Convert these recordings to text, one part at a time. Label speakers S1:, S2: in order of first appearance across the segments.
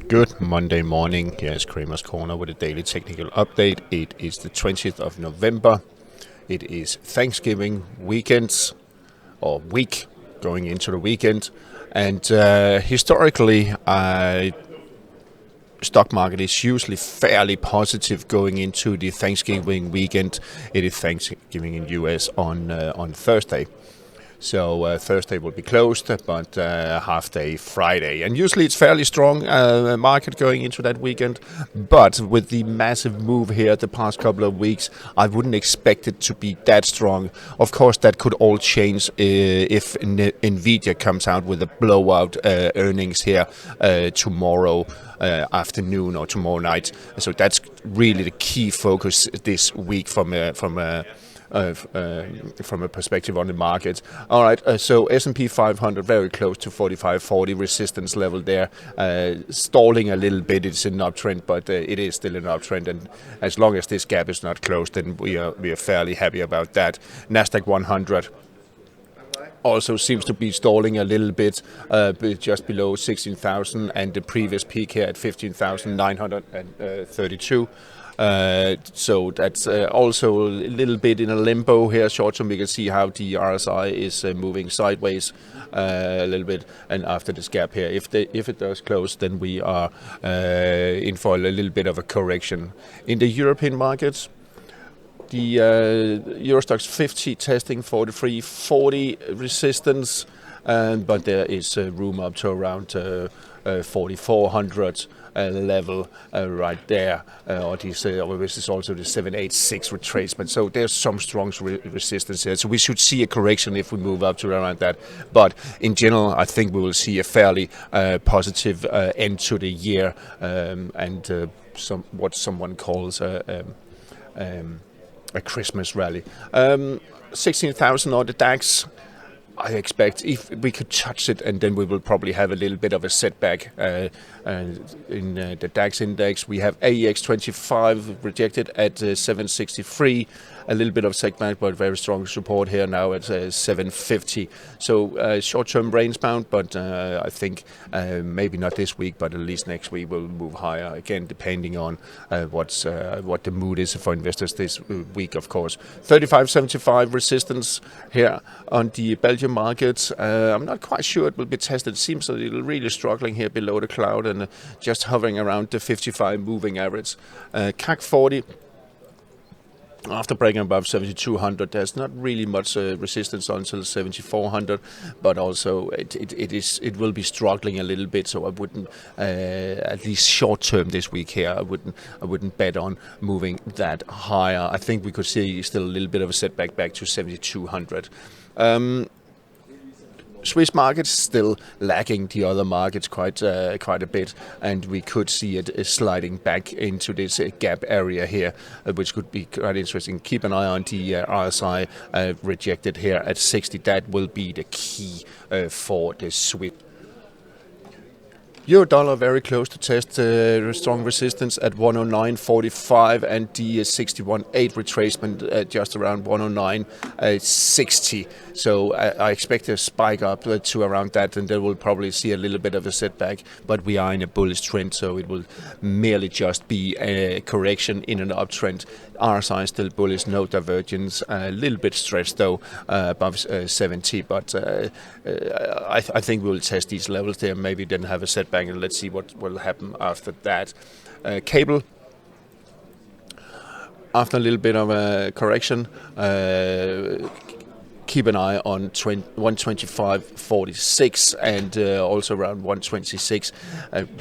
S1: Good Monday morning. Here's Kramer's Corner with a daily technical update. It is the 20th of November. It is Thanksgiving weekend, or week going into the weekend. And historically, stock market is usually fairly positive going into the Thanksgiving weekend. It is Thanksgiving in US on Thursday. So Thursday will be closed, but half day Friday. And usually it's fairly strong market going into that weekend. But with the massive move here the past couple of weeks, I wouldn't expect it to be that strong. Of course, that could all change if Nvidia comes out with a blowout earnings here tomorrow afternoon or tomorrow night. So that's really the key focus this week from a perspective on the market. All right, so S&P 500 very close to 4540 resistance level there, stalling a little bit. It's an uptrend, but it is still an uptrend, and as long as this gap is not closed, then we are fairly happy about that. Nasdaq 100 also seems to be stalling a little bit, just below 16,000, and the previous peak here at 15,932. So that's also a little bit in a limbo here. Short term, we can see how the RSI is moving sideways a little bit, and after this gap here, if it does close, then we are in for a little bit of a correction. In the European markets, the Eurostoxx 50 testing 4340 resistance, but there is room up to around 4400 level right there, or this is also the 786 retracement. So there's some strong resistance here. So we should see a correction if we move up to around that. But in general, I think we will see a fairly positive end to the year, and what someone calls a Christmas rally. 16,000 on the DAX. I expect if we could touch it, and then we will probably have a little bit of a setback in the DAX index. We have AEX 25 rejected at 763. A little bit of setback, but very strong support here now at 750. So short-term range bound, but I think maybe not this week, but at least next week we'll move higher again, depending on what the mood is for investors this week, of course. 35.75 resistance here on the Belgian markets. I'm not quite sure it will be tested. It seems a little really struggling here below the cloud and just hovering around the 55 moving average. CAC 40. After breaking above 7,200, there's not really much resistance until 7,400, but also it will be struggling a little bit. So I wouldn't, at least short term this week here, I wouldn't bet on moving that higher. I think we could see still a little bit of a setback back to 7,200. Swiss markets still lagging the other markets quite a bit, and we could see it sliding back into this gap area here, which could be quite interesting. Keep an eye on the RSI rejected here at 60. That will be the key for the Swiss. Euro dollar very close to test strong resistance at 109.45, and the 61.8 retracement just around 109.60. So I expect a spike up to around that, and then we'll probably see a little bit of a setback. But we are in a bullish trend, so it will merely just be a correction in an uptrend. RSI is still bullish, no divergence. A little bit stretched though, above 70. But I think we'll test these levels there. Maybe then have a setback, and let's see what will happen after that. Cable. After a little bit of a correction, keep an eye on 125.46 and also around 126.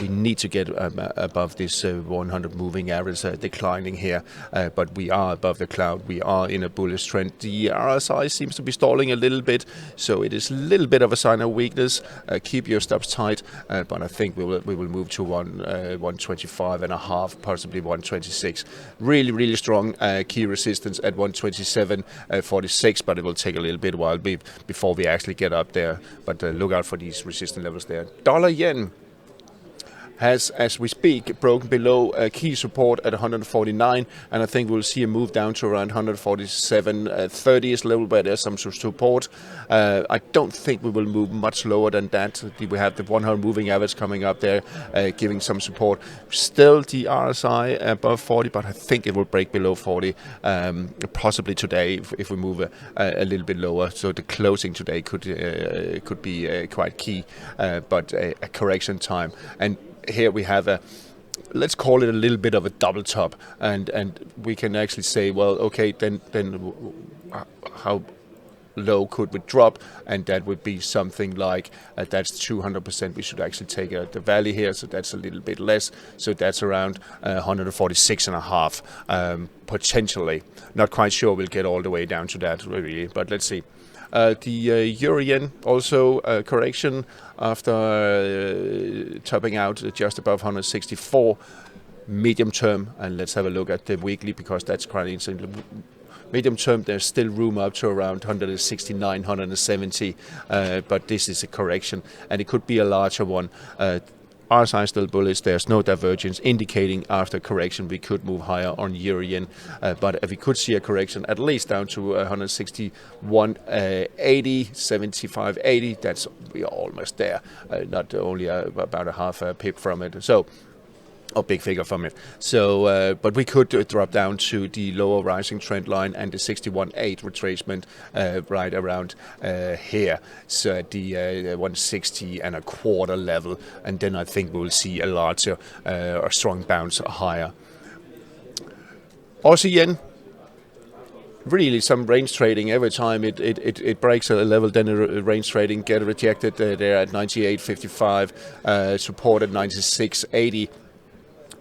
S1: We need to get above this 100 moving average, declining here, but we are above the cloud. We are in a bullish trend. The RSI seems to be stalling a little bit, so it is a little bit of a sign of weakness. Keep your stops tight, but I think we will move to 125.5, possibly 126. Really strong key resistance at 127.46, but it will take a little bit while before we actually get up there. But look out for these resistance levels there. Dollar yen has, as we speak, broken below key support at 149, and I think we'll see a move down to around 147.30 is level where there's some support. I don't think we will move much lower than that. We have the 100 moving average coming up there, giving some support. Still the RSI above 40, but I think it will break below 40, possibly today if we move a little bit lower. So the closing today could be quite key, but a correction time. And here we have let's call it a little bit of a double top, and we can actually say, well, okay, then how low could we drop? And that would be something like that's 200%. We should actually take out the value here, so that's a little bit less. So that's around 146.5 potentially. Not quite sure we'll get all the way down to that really, but let's see. The euro-yen also correction after topping out just above 164 medium term, and let's have a look at the weekly because that's quite interesting. Medium term, there's still room up to around 169, 170, but this is a correction, and it could be a larger one. RSI still bullish. There's no divergence, indicating after correction we could move higher on euro-yen. But if we could see a correction at least down to 161.80, 75.80, we are almost there. Not only about a half a pip from it. So. A big figure from it. So, but we could drop down to the lower rising trend line and the 61.8 retracement right around here. So at the 160.25 level, and then I think we'll see a larger, a strong bounce higher. Aussie yen. Really some range trading every time it breaks a level, then a range trading get rejected there at 98.55, support at 96.80.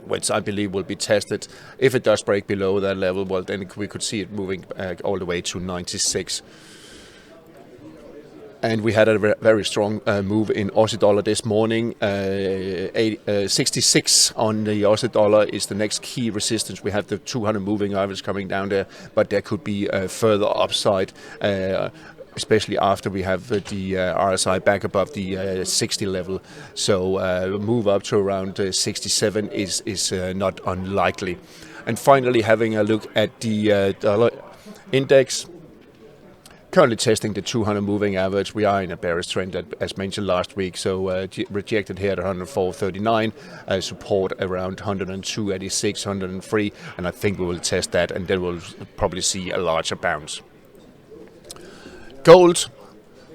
S1: Which I believe will be tested. If it does break below that level, well, then we could see it moving all the way to 96. And we had a very strong move in Aussie dollar this morning. 66 on the Aussie dollar is the next key resistance. We have the 200 moving average coming down there, but there could be further upside. Especially after we have the RSI back above the 60 level. So move up to around 67 is not unlikely. And finally, having a look at the dollar index, currently testing the 200 moving average. We are in a bearish trend, as mentioned last week, so rejected here at 104.39, support around 102.86, 103, and I think we will test that, and then we'll probably see a larger bounce. Gold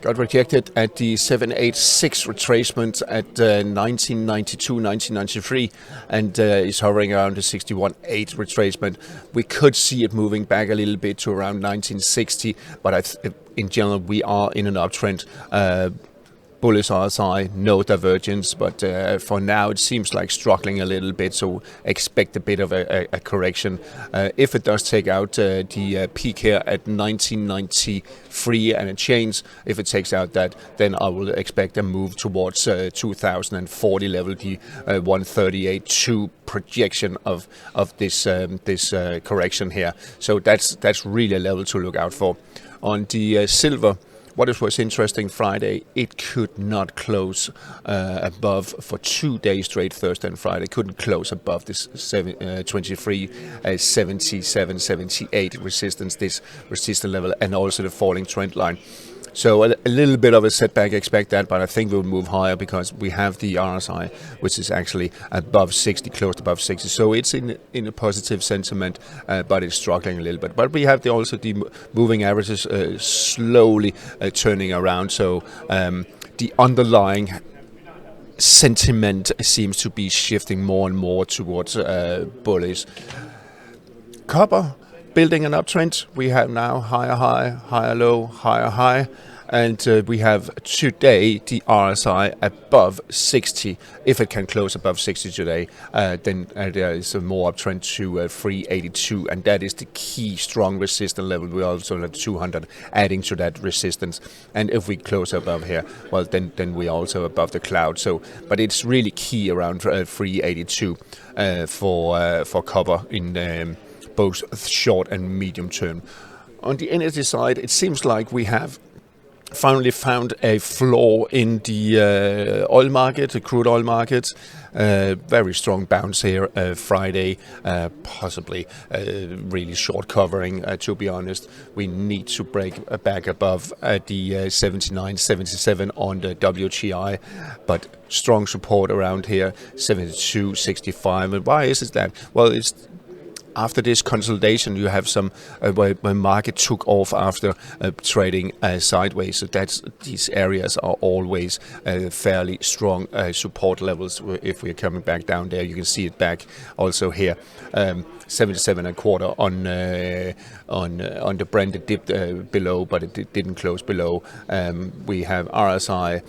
S1: got rejected at the 786 retracement at 1992, 1993, and is hovering around the 61.8 retracement. We could see it moving back a little bit to around 1960, but in general we are in an uptrend. Bullish RSI, no divergence, but for now it seems like struggling a little bit, so expect a bit of a correction. If it does take out the peak here at 1993 and a change, if it takes out that, then I will expect a move towards 2040 level, the 138.2 projection of this correction here. So that's really a level to look out for. On the silver, what was interesting Friday, it could not close above for 2 days straight, Thursday and Friday. Couldn't close above this 23, 77, 78 resistance, this resistance level, and also the falling trend line. So a little bit of a setback, expect that, but I think we'll move higher because we have the RSI, which is actually above 60, closed above 60. So it's in a positive sentiment, but it's struggling a little bit. But we have also the moving averages slowly turning around. So the underlying sentiment seems to be shifting more and more towards bullish. Copper building an uptrend. We have now higher high, higher low, higher high, and we have today the RSI above 60. If it can close above 60 today, then there is a more uptrend to 382, and that is the key strong resistance level. We also have 200 adding to that resistance, and if we close above here, well, then we are also above the cloud. So, but it's really key around 382 for copper in both short and medium term. On the energy side, it seems like we have finally found a floor in the oil market, the crude oil market. Very strong bounce here Friday, possibly really short covering, to be honest. We need to break back above the 79, 77 on the WTI, but strong support around here, 72, 65. And why is it that? Well, it's after this consolidation, you have some where market took off after trading sideways. So these areas are always fairly strong support levels. If we're coming back down there, you can see it back also here. 77.25 on the Brent. It dipped below, but it didn't close below. We have RSI.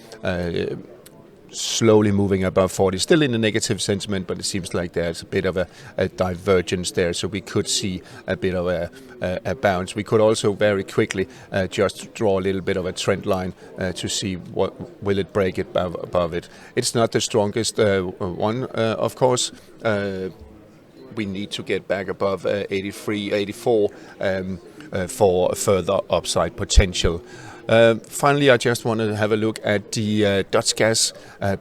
S1: Slowly moving above 40, still in a negative sentiment, but it seems like there's a bit of a divergence there, so we could see a bit of a bounce. We could also very quickly just draw a little bit of a trend line to see what will it break it above it. It's not the strongest one, of course. We need to get back above 83, 84 for further upside potential. Finally, I just want to have a look at the Dutch gas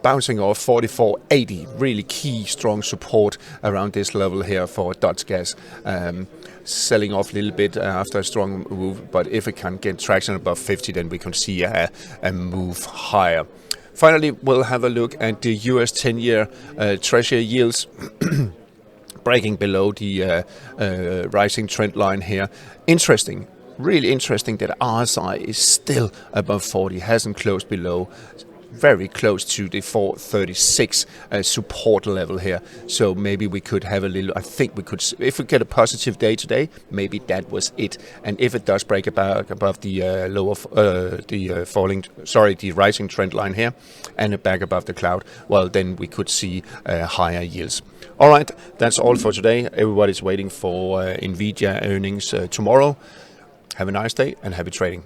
S1: bouncing off 44.80. Really key, strong support around this level here for Dutch gas. Selling off a little bit after a strong move, but if it can get traction above 50, then we can see a move higher. Finally, we'll have a look at the US 10-year Treasury yields. Breaking below the rising trend line here. Interesting. Really interesting that RSI is still above 40, hasn't closed below, very close to the 436 support level here. So maybe we could have a little, I think we could, if we get a positive day today, maybe that was it. And if it does break above the the rising trend line here and back above the cloud, well, then we could see higher yields. All right, that's all for today. Everybody's waiting for NVIDIA earnings tomorrow. Have a nice day and happy trading.